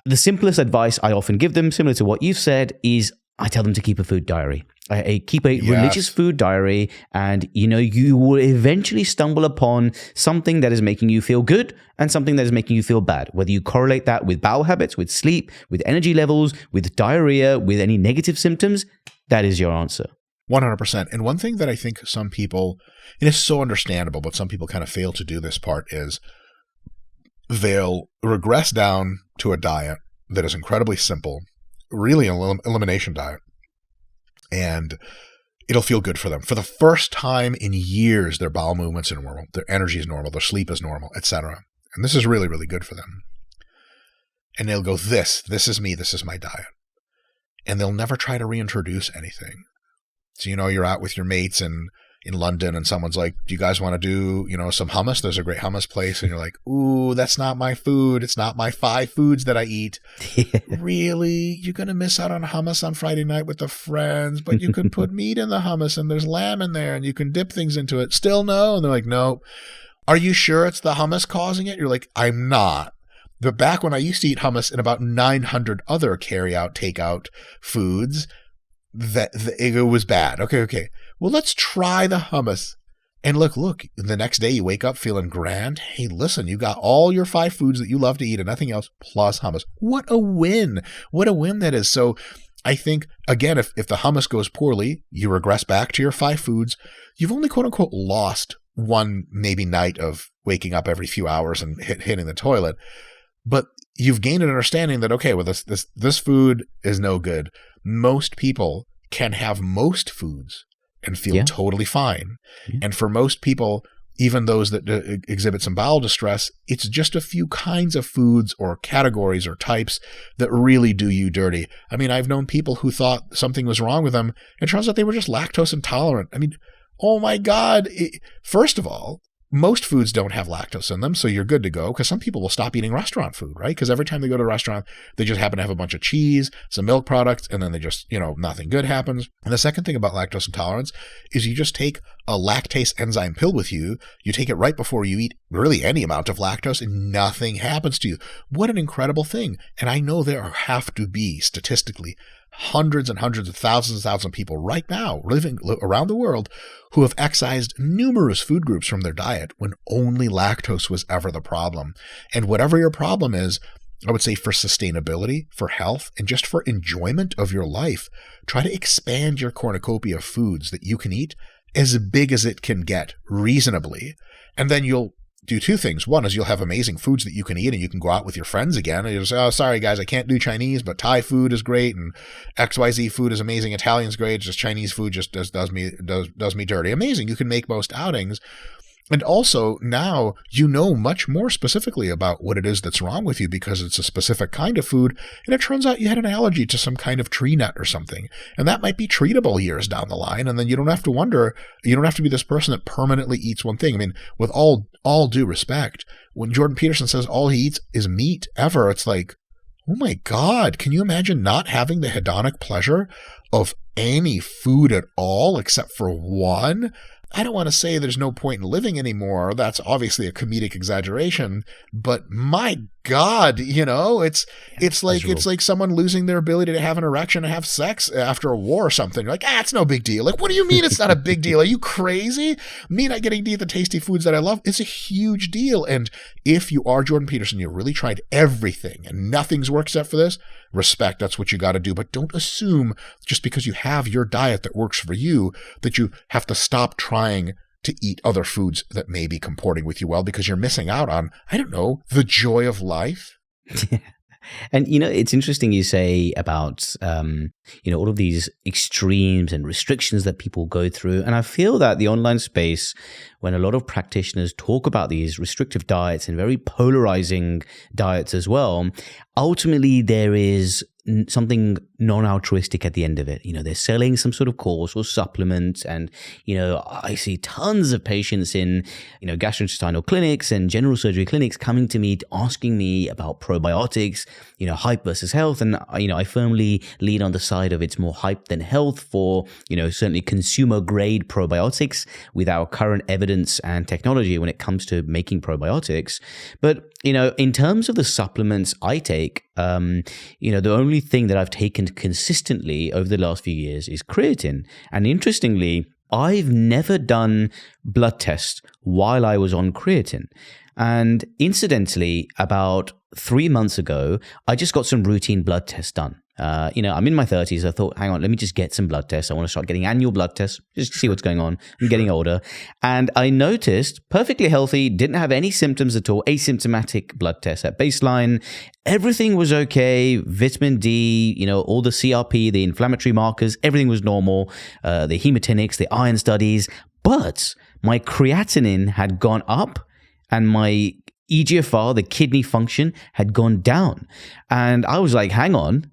the simplest advice I often give them, similar to what you've said, is I tell them to keep a food diary. Keep a religious food diary, and you will eventually stumble upon something that is making you feel good and something that is making you feel bad. Whether you correlate that with bowel habits, with sleep, with energy levels, with diarrhea, with any negative symptoms, that is your answer. 100%. And one thing that I think some people, and it's so understandable, but some people kind of fail to do this part, is they'll regress down to a diet that is incredibly simple, really an elimination diet, and it'll feel good for them. For the first time in years, their bowel movements are normal, their energy is normal, their sleep is normal, etc. And this is really, really good for them. And they'll go, this is me, this is my diet. And they'll never try to reintroduce anything. So, you're out with your mates in London and someone's like, do you guys want to do, some hummus? There's a great hummus place. And you're like, ooh, that's not my food. It's not my 5 foods that I eat. Really? You're going to miss out on hummus on Friday night with the friends, but you can put meat in the hummus and there's lamb in there and you can dip things into it. Still no? And they're like, no. Are you sure it's the hummus causing it? You're like, I'm not. But back when I used to eat hummus and about 900 other carry-out, take-out foods, that it was bad. Okay. Well, let's try the hummus. And look, the next day you wake up feeling grand. Hey, listen, you got all your 5 foods that you love to eat and nothing else, plus hummus. What a win. What a win that is. So I think, again, if the hummus goes poorly, you regress back to your 5 foods. You've only, quote unquote, lost one maybe night of waking up every few hours and hitting the toilet. But you've gained an understanding that, okay, well, this food is no good. Most people can have most foods and feel totally fine. Yeah. And for most people, even those that exhibit some bowel distress, it's just a few kinds of foods or categories or types that really do you dirty. I mean, I've known people who thought something was wrong with them. It turns out they were just lactose intolerant. I mean, oh my God. First of all, most foods don't have lactose in them, so you're good to go, because some people will stop eating restaurant food, right? Because every time they go to a restaurant, they just happen to have a bunch of cheese, some milk products, and then they just, nothing good happens. And the second thing about lactose intolerance is you just take a lactase enzyme pill with you. You take it right before you eat really any amount of lactose, and nothing happens to you. What an incredible thing. And I know there have to be, statistically, hundreds and hundreds of thousands of people right now living around the world who have excised numerous food groups from their diet when only lactose was ever the problem. And whatever your problem is, I would say for sustainability, for health, and just for enjoyment of your life, try to expand your cornucopia of foods that you can eat as big as it can get reasonably. And then you'll do 2 things. One is you'll have amazing foods that you can eat and you can go out with your friends again. And you'll say, oh, sorry guys, I can't do Chinese, but Thai food is great and XYZ food is amazing. Italian's great. Just Chinese food just does me dirty. Amazing. You can make most outings. And also now you know much more specifically about what it is that's wrong with you because it's a specific kind of food. And it turns out you had an allergy to some kind of tree nut or something. And that might be treatable years down the line. And then you don't have to wonder, you don't have to be this person that permanently eats one thing. I mean, with all due respect, when Jordan Peterson says all he eats is meat ever, it's like, oh my God, can you imagine not having the hedonic pleasure of any food at all except for one? I don't want to say there's no point in living anymore. That's obviously a comedic exaggeration, but my God, it's like someone losing their ability to have an erection and have sex after a war or something. Like, it's no big deal. Like, what do you mean it's not a big deal? Are you crazy? Me not getting to eat the tasty foods that I love, it's a huge deal. And if you are Jordan Peterson, you really tried everything and nothing's worked except for this, respect, that's what you got to do. But don't assume just because you have your diet that works for you that you have to stop trying to eat other foods that may be comporting with you well, because you're missing out on, I don't know, the joy of life. And, it's interesting you say about, all of these extremes and restrictions that people go through. And I feel that the online space, when a lot of practitioners talk about these restrictive diets and very polarizing diets as well, ultimately there is something non-altruistic at the end of it. They're selling some sort of course or supplement. And, I see tons of patients in, gastrointestinal clinics and general surgery clinics coming to me, asking me about probiotics, hype versus health. And, I firmly lean on the side of it's more hype than health for, certainly consumer grade probiotics with our current evidence and technology when it comes to making probiotics. But, in terms of the supplements I take, the only thing that I've taken consistently over the last few years is creatine. And interestingly, I've never done blood tests while I was on creatine. And incidentally, about 3 months ago, I just got some routine blood tests done. I'm in my 30s. I thought, hang on, let me just get some blood tests. I want to start getting annual blood tests just to see what's going on. I'm getting older. And I noticed perfectly healthy, didn't have any symptoms at all, asymptomatic blood tests at baseline. Everything was okay. Vitamin D, all the CRP, the inflammatory markers, everything was normal. The hematinics, the iron studies. But my creatinine had gone up and my EGFR, the kidney function, had gone down. And I was like, hang on.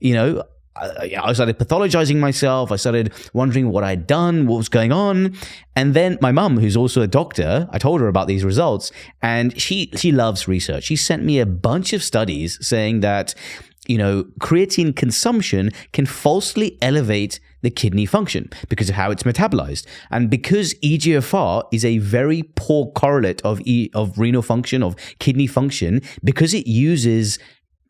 I started pathologizing myself. I started wondering what I'd done, what was going on. And then my mum, who's also a doctor, I told her about these results, and she loves research. She sent me a bunch of studies saying that, creatine consumption can falsely elevate the kidney function because of how it's metabolized. And because EGFR is a very poor correlate of renal function, of kidney function, because it uses,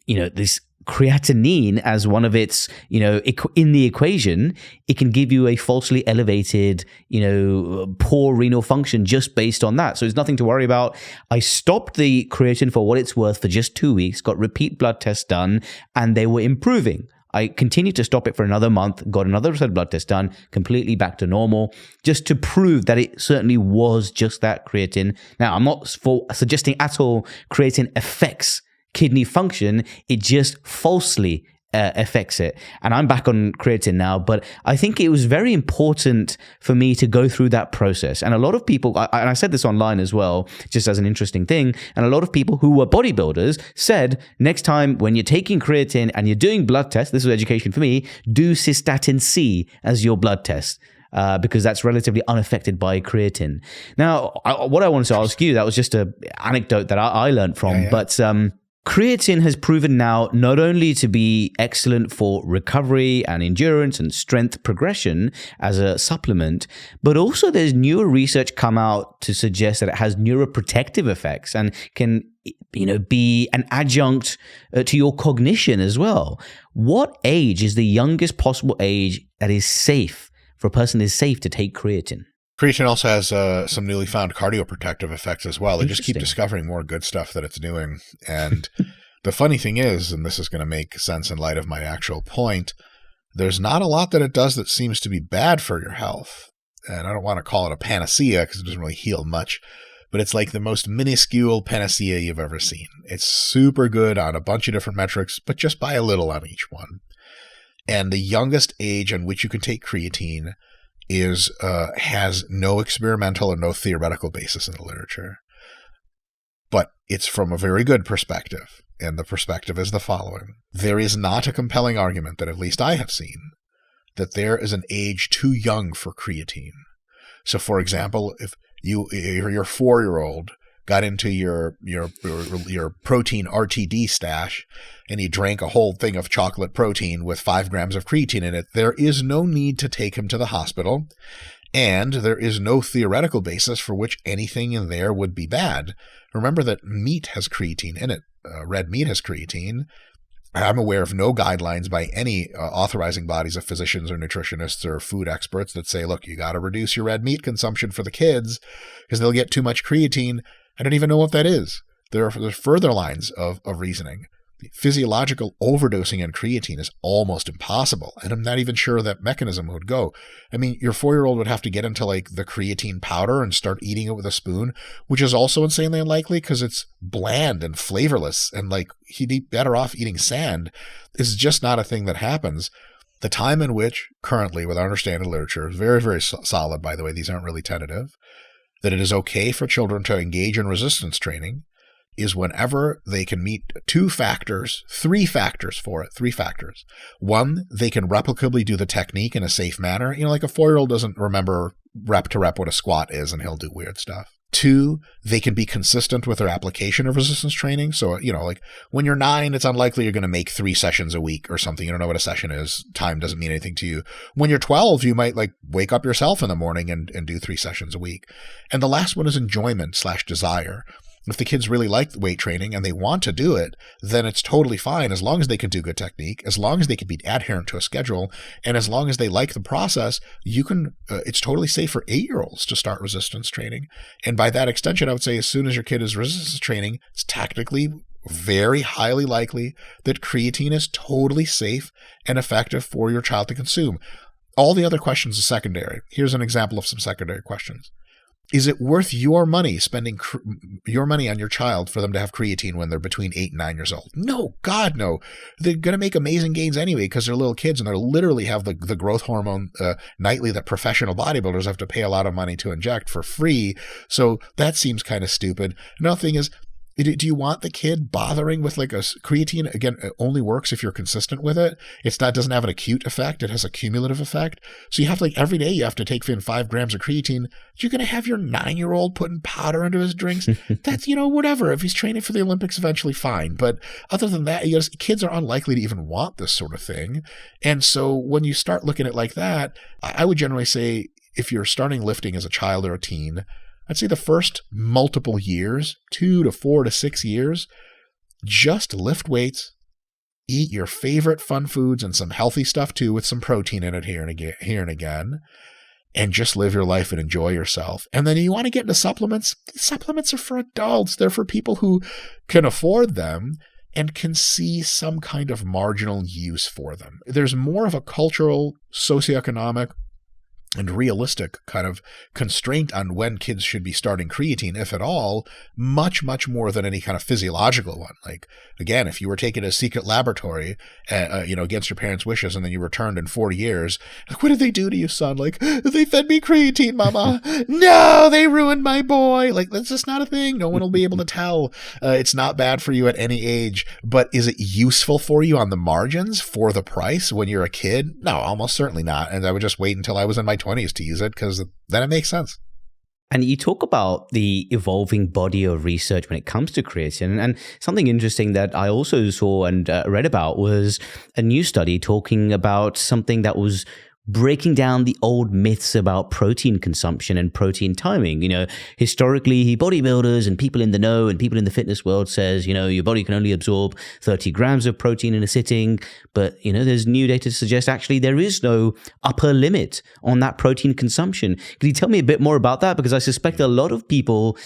this creatinine as one of its, in the equation, it can give you a falsely elevated, poor renal function just based on that. So there's nothing to worry about. I stopped the creatine for what it's worth for just 2 weeks, got repeat blood tests done, and they were improving. I continued to stop it for another month, got another set of blood tests done, completely back to normal, just to prove that it certainly was just that creatine. Now, I'm not suggesting at all creatine affects kidney function, it just falsely affects it. And I'm back on creatine now, but I think it was very important for me to go through that process. And a lot of people, and I said this online as well, just as an interesting thing, and a lot of people who were bodybuilders said, next time when you're taking creatine and you're doing blood tests, this was education for me, do cystatin C as your blood test. Because that's relatively unaffected by creatine. Now, what I wanted to ask you, that was just an anecdote that I learned from, but creatine has proven now not only to be excellent for recovery and endurance and strength progression as a supplement, but also there's newer research come out to suggest that it has neuroprotective effects and can, be an adjunct to your cognition as well. What age is the youngest possible age that is safe for a person is safe to take creatine? Creatine also has some newly found cardioprotective effects as well. They just keep discovering more good stuff that it's doing. And the funny thing is, and this is going to make sense in light of my actual point, there's not a lot that it does that seems to be bad for your health. And I don't want to call it a panacea because it doesn't really heal much, but it's like the most minuscule panacea you've ever seen. It's super good on a bunch of different metrics, but just by a little on each one. And the youngest age on which you can take creatine has no experimental and no theoretical basis in the literature. But it's from a very good perspective, and the perspective is the following. There is not a compelling argument that at least I have seen that there is an age too young for creatine. So, for example, if your 4-year-old got into your protein RTD stash and he drank a whole thing of chocolate protein with 5 grams of creatine in it, there is no need to take him to the hospital, and there is no theoretical basis for which anything in there would be bad. Remember that meat has creatine in it. red meat has creatine. I'm aware of no guidelines by any authorizing bodies of physicians or nutritionists or food experts that say, look, you got to reduce your red meat consumption for the kids because they'll get too much creatine. I don't even know what that is. There's further lines of reasoning. Physiological overdosing on creatine is almost impossible, and I'm not even sure that mechanism would go. I mean, your 4-year-old would have to get into like the creatine powder and start eating it with a spoon, which is also insanely unlikely because it's bland and flavorless, and like he'd be better off eating sand. Is just not a thing that happens. The time in which currently, with our understanding literature, is very, very solid, by the way, these aren't really tentative, that it is okay for children to engage in resistance training is whenever they can meet three factors. One, they can replicably do the technique in a safe manner. You know, like a 4-year-old doesn't remember rep to rep what a squat is, and he'll do weird stuff. 2, they can be consistent with their application of resistance training. So, you know, like when you're 9, it's unlikely you're going to make 3 sessions a week or something. You don't know what a session is. Time doesn't mean anything to you. When you're 12, you might like wake up yourself in the morning and do 3 sessions a week. And the last one is enjoyment/desire. If the kids really like weight training and they want to do it, then it's totally fine as long as they can do good technique, as long as they can be adherent to a schedule, and as long as they like the process, you can. It's totally safe for 8-year-olds to start resistance training. And by that extension, I would say as soon as your kid is resistance training, it's technically very highly likely that creatine is totally safe and effective for your child to consume. All the other questions are secondary. Here's an example of some secondary questions. Is it worth your money spending your money on your child for them to have creatine when they're between 8 and 9 years old? No, God, no. They're going to make amazing gains anyway because they're little kids and they'll literally have the growth hormone nightly that professional bodybuilders have to pay a lot of money to inject for free. So that seems kind of stupid. Another thing is, do you want the kid bothering with like a creatine? Again, it only works if you're consistent with it. Doesn't have an acute effect. It has a cumulative effect. So you have like every day you have to take in 5 grams of creatine. You're going to have your 9-year-old putting powder into his drinks. That's, whatever. If he's training for the Olympics eventually, fine. But other than that, kids are unlikely to even want this sort of thing. And so when you start looking at it like that, I would generally say if you're starting lifting as a child or a teen, I'd say the first multiple years, 2 to 4 to 6 years, just lift weights, eat your favorite fun foods and some healthy stuff too with some protein in it here and again, and just live your life and enjoy yourself. And then you want to get into supplements. Supplements are for adults. They're for people who can afford them and can see some kind of marginal use for them. There's more of a cultural, socioeconomic, and realistic kind of constraint on when kids should be starting creatine, if at all, much, much more than any kind of physiological one. Like, again, if you were taken to a secret laboratory, against your parents' wishes, and then you returned in 40 years, like, what did they do to you, son? Like, they fed me creatine, mama. No, they ruined my boy. Like, that's just not a thing. No one will be able to tell. It's not bad for you at any age, but is it useful for you on the margins for the price when you're a kid? No, almost certainly not. And I would just wait until I was in my 20s to use it because then it makes sense. And you talk about the evolving body of research when it comes to creatine. And something interesting that I also saw and read about was a new study talking about something that was breaking down the old myths about protein consumption and protein timing. Historically, bodybuilders and people in the know and people in the fitness world says, your body can only absorb 30 grams of protein in a sitting. But, there's new data to suggest actually there is no upper limit on that protein consumption. Can you tell me a bit more about that? Because I suspect a lot of people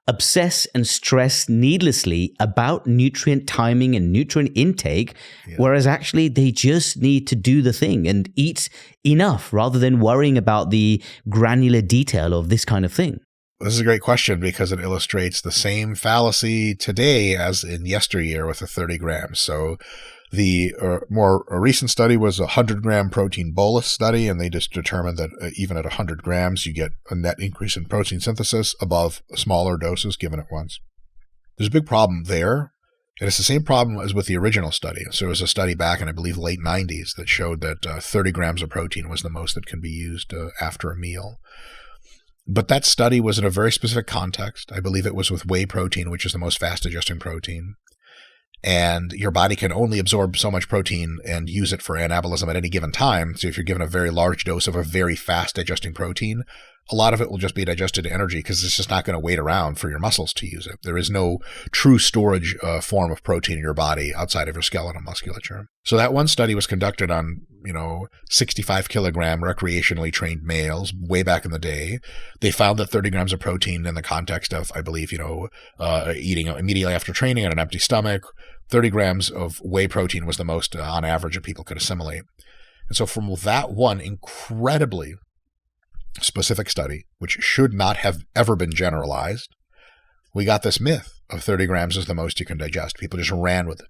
obsess and stress needlessly about nutrient timing and nutrient intake, whereas actually they just need to do the thing and eat enough rather than worrying about the granular detail of this kind of thing. This is a great question because it illustrates the same fallacy today as in yesteryear with the 30 grams. So the more recent study was a 100-gram protein bolus study, and they just determined that even at 100 grams, you get a net increase in protein synthesis above smaller doses given at once. There's a big problem there, and it's the same problem as with the original study. So there was a study back in, I believe, late 90s that showed that 30 grams of protein was the most that can be used after a meal. But that study was in a very specific context. I believe it was with whey protein, which is the most fast-digesting protein. And your body can only absorb so much protein and use it for anabolism at any given time. So if you're given a very large dose of a very fast digesting protein, a lot of it will just be digested to energy because it's just not going to wait around for your muscles to use it. There is no true storage form of protein in your body outside of your skeletal musculature. So that one study was conducted on, 65 kilogram recreationally trained males way back in the day. They found that 30 grams of protein in the context of, I believe, eating immediately after training on an empty stomach, 30 grams of whey protein was the most on average that people could assimilate. And so from that one incredibly specific study, which should not have ever been generalized, we got this myth of 30 grams is the most you can digest. People just ran with it.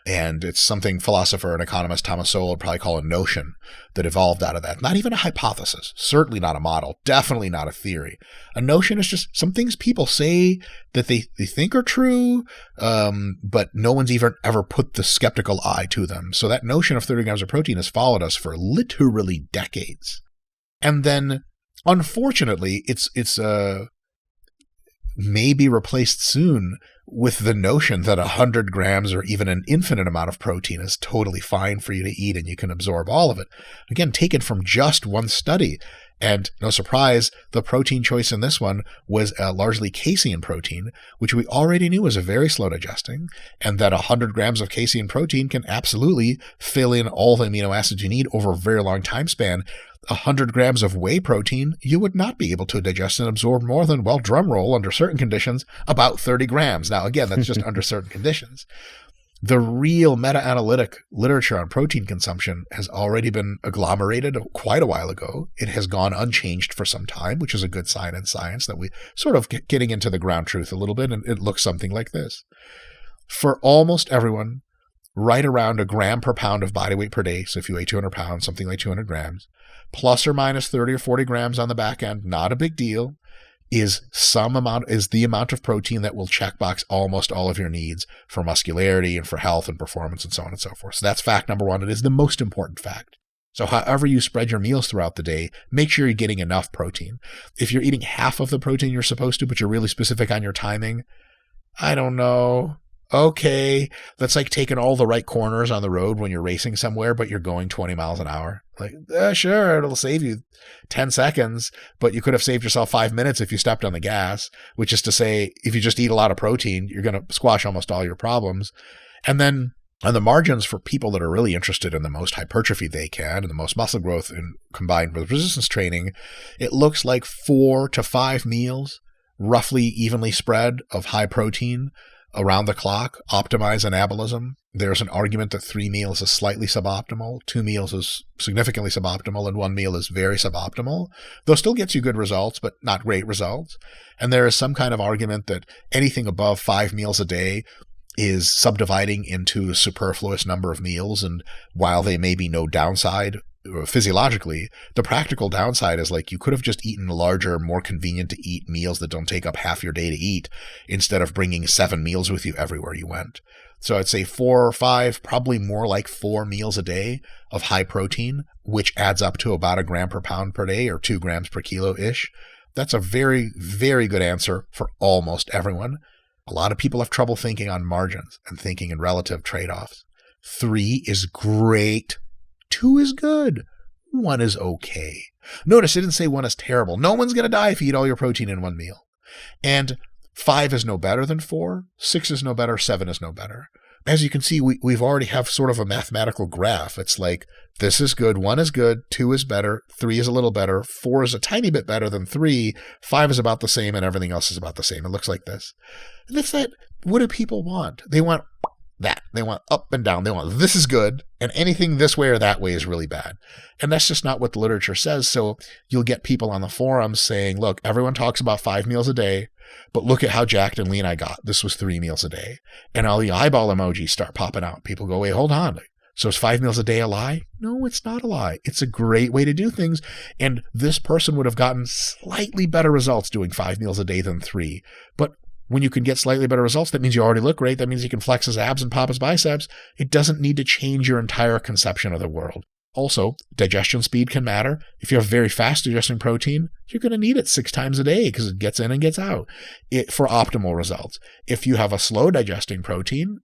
And it's something philosopher and economist Thomas Sowell would probably call a notion that evolved out of that. Not even a hypothesis, certainly not a model, definitely not a theory. A notion is just some things people say that they think are true, but no one's even ever put the skeptical eye to them. So that notion of 30 grams of protein has followed us for literally decades. And then, unfortunately, it's may be replaced soon with the notion that 100 grams or even an infinite amount of protein is totally fine for you to eat and you can absorb all of it. Again, taken from just one study. And no surprise, the protein choice in this one was largely casein protein, which we already knew was a very slow digesting, and that 100 grams of casein protein can absolutely fill in all the amino acids you need over a very long time span. 100 grams of whey protein, you would not be able to digest and absorb more than, well, drum roll, under certain conditions, about 30 grams. Now, again, that's just under certain conditions. The real meta-analytic literature on protein consumption has already been agglomerated quite a while ago. It has gone unchanged for some time, which is a good sign in science that we sort of getting into the ground truth a little bit, and it looks something like this. For almost everyone, right around a gram per pound of body weight per day, so if you weigh 200 pounds, something like 200 grams, plus or minus 30 or 40 grams on the back end, not a big deal, is the amount of protein that will checkbox almost all of your needs for muscularity and for health and performance and so on and so forth. So that's fact number one. It is the most important fact. So however you spread your meals throughout the day, make sure you're getting enough protein. If you're eating half of the protein you're supposed to, but you're really specific on your timing, I don't know. Okay, that's like taking all the right corners on the road when you're racing somewhere, but you're going 20 miles an hour. Like, sure, it'll save you 10 seconds, but you could have saved yourself 5 minutes if you stepped on the gas, which is to say, if you just eat a lot of protein, you're going to squash almost all your problems. And then on the margins, for people that are really interested in the most hypertrophy they can and the most muscle growth combined with resistance training, it looks like 4 to 5 meals, roughly evenly spread, of high protein around the clock optimize anabolism. There's an argument that 3 meals is slightly suboptimal, 2 meals is significantly suboptimal, and 1 meal is very suboptimal, though still gets you good results, but not great results. And there is some kind of argument that anything above 5 meals a day is subdividing into a superfluous number of meals, and while they may be no downside physiologically, the practical downside is like you could have just eaten larger, more convenient to eat meals that don't take up half your day to eat instead of bringing 7 meals with you everywhere you went. So I'd say 4 or 5, probably more like 4 meals a day of high protein, which adds up to about a gram per pound per day or 2 grams per kilo-ish. That's a very, very good answer for almost everyone. A lot of people have trouble thinking on margins and thinking in relative trade-offs. 3 is great. 2 is good. 1 is okay. Notice it didn't say 1 is terrible. No one's going to die if you eat all your protein in 1 meal. And 5 is no better than 4. 6 is no better. 7 is no better. As you can see, we've already have sort of a mathematical graph. It's like, this is good, 1 is good, 2 is better, 3 is a little better, 4 is a tiny bit better than 3, 5 is about the same, and everything else is about the same. It looks like this. And that's that. What do people want? They want that. They want up and down. They want this is good, and anything this way or that way is really bad. And that's just not what the literature says. So you'll get people on the forums saying, look, everyone talks about 5 meals a day, but look at how jacked and lean I got. This was 3 meals a day. And all the eyeball emojis start popping out. People go, wait, hold on. So is 5 meals a day a lie? No, it's not a lie. It's a great way to do things. And this person would have gotten slightly better results doing 5 meals a day than 3. But when you can get slightly better results, that means you already look great. That means you can flex his abs and pop his biceps. It doesn't need to change your entire conception of the world. Also, digestion speed can matter. If you have very fast digesting protein, you're going to need it 6 times a day because it gets in and gets out for optimal results. If you have a slow digesting protein,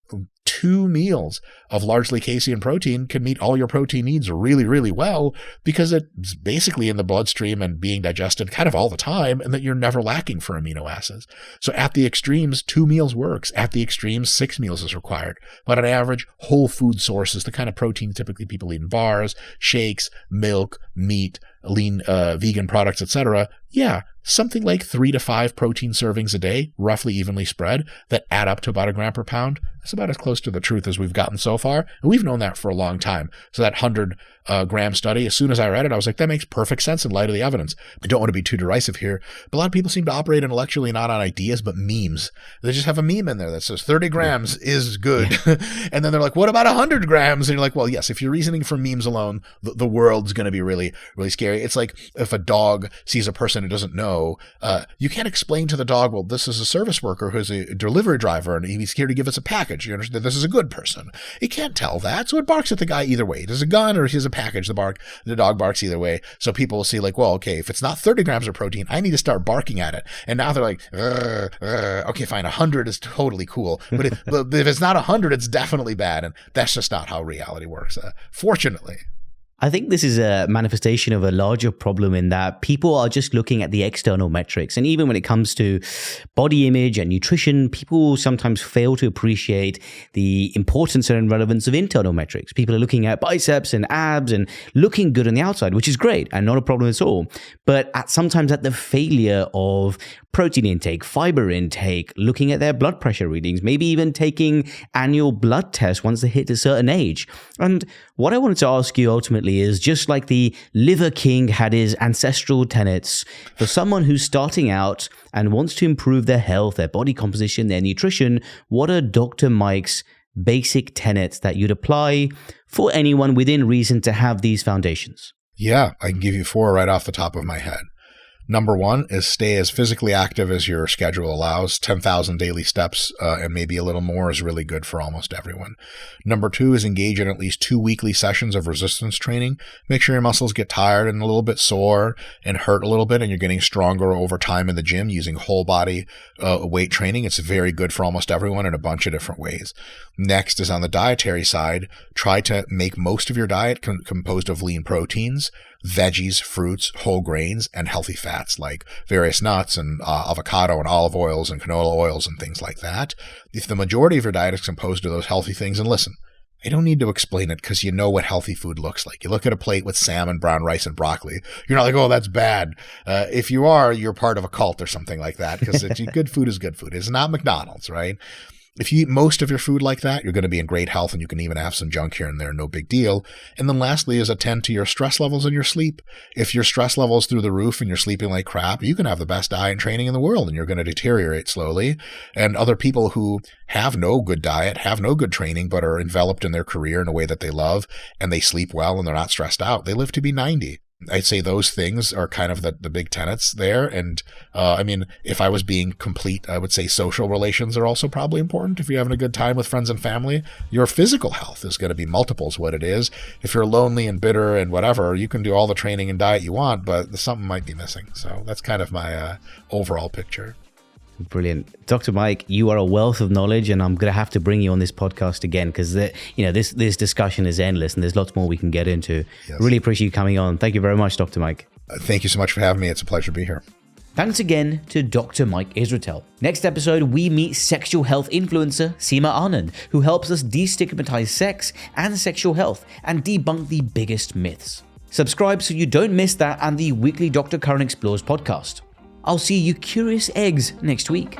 2 meals of largely casein protein can meet all your protein needs really, really well because it's basically in the bloodstream and being digested kind of all the time, and that you're never lacking for amino acids. So at the extremes, 2 meals works. At the extremes, 6 meals is required. But on average, whole food sources, the kind of protein typically people eat in bars, shakes, milk, meat, lean vegan products, etc. Yeah, something like 3 to 5 protein servings a day, roughly evenly spread, that add up to about 1 gram per pound. That's about as close to the truth as we've gotten so far. And we've known that for a long time. So that 100 gram study, as soon as I read it, I was like, that makes perfect sense in light of the evidence. I don't want to be too derisive here, but a lot of people seem to operate intellectually not on ideas, but memes. They just have a meme in there that says 30 grams is good. And then they're like, what about 100 grams? And you're like, well, yes, if you're reasoning from memes alone, the world's going to be really, really scary. It's like if a dog sees a person who doesn't know, you can't explain to the dog, well, this is a service worker who's a delivery driver and he's here to give us a package. You understand? This is a good person. It can't tell that. So it barks at the guy either way. There's a gun or he has a package. The dog barks either way. So people will see like, well, okay, if it's not 30 grams of protein, I need to start barking at it. And now they're like, okay, fine. 100 is totally cool. But if it's not 100, it's definitely bad. And that's just not how reality works. Fortunately. I think this is a manifestation of a larger problem in that people are just looking at the external metrics. And even when it comes to body image and nutrition, people sometimes fail to appreciate the importance and relevance of internal metrics. People are looking at biceps and abs and looking good on the outside, which is great and not a problem at all. But sometimes at the failure of protein intake, fiber intake, looking at their blood pressure readings, maybe even taking annual blood tests once they hit a certain age. And what I wanted to ask you ultimately is, just like the liver king had his ancestral tenets, for someone who's starting out and wants to improve their health, their body composition, their nutrition, what are Dr. Mike's basic tenets that you'd apply for anyone within reason to have these foundations? Yeah, I can give you 4 right off the top of my head. Number 1 is stay as physically active as your schedule allows. 10,000 daily steps and maybe a little more is really good for almost everyone. Number 2 is engage in at least 2 weekly sessions of resistance training. Make sure your muscles get tired and a little bit sore and hurt a little bit, and you're getting stronger over time in the gym using whole body weight training. It's very good for almost everyone in a bunch of different ways. Next is on the dietary side. Try to make most of your diet composed of lean proteins, veggies, fruits, whole grains, and healthy fats like various nuts and avocado and olive oils and canola oils and things like that. If the majority of your diet is composed of those healthy things, and listen, I don't need to explain it because you know what healthy food looks like. You look at a plate with salmon, brown rice, and broccoli. You're not like, oh, that's bad. If you are, you're part of a cult or something like that, because good food is good food. It's not McDonald's, right? If you eat most of your food like that, you're going to be in great health, and you can even have some junk here and there, no big deal. And then lastly is attend to your stress levels and your sleep. If your stress level is through the roof and you're sleeping like crap, you can have the best diet and training in the world, and you're going to deteriorate slowly. And other people who have no good diet, have no good training, but are enveloped in their career in a way that they love, and they sleep well and they're not stressed out, they live to be 90. I'd say those things are kind of the big tenets there. And I mean, if I was being complete, I would say social relations are also probably important. If you're having a good time with friends and family, your physical health is going to be multiples what it is. If you're lonely and bitter and whatever, you can do all the training and diet you want, but something might be missing. So that's kind of my overall picture. Brilliant. Dr. Mike, you are a wealth of knowledge, and I'm going to have to bring you on this podcast again because this discussion is endless and there's lots more we can get into. Yes. Really appreciate you coming on. Thank you very much, Dr. Mike. Thank you so much for having me. It's a pleasure to be here. Thanks again to Dr. Mike Israetel. Next episode, we meet sexual health influencer Seema Anand, who helps us destigmatize sex and sexual health and debunk the biggest myths. Subscribe so you don't miss that and the weekly Dr. Karan Explores podcast. I'll see you curious eggs next week.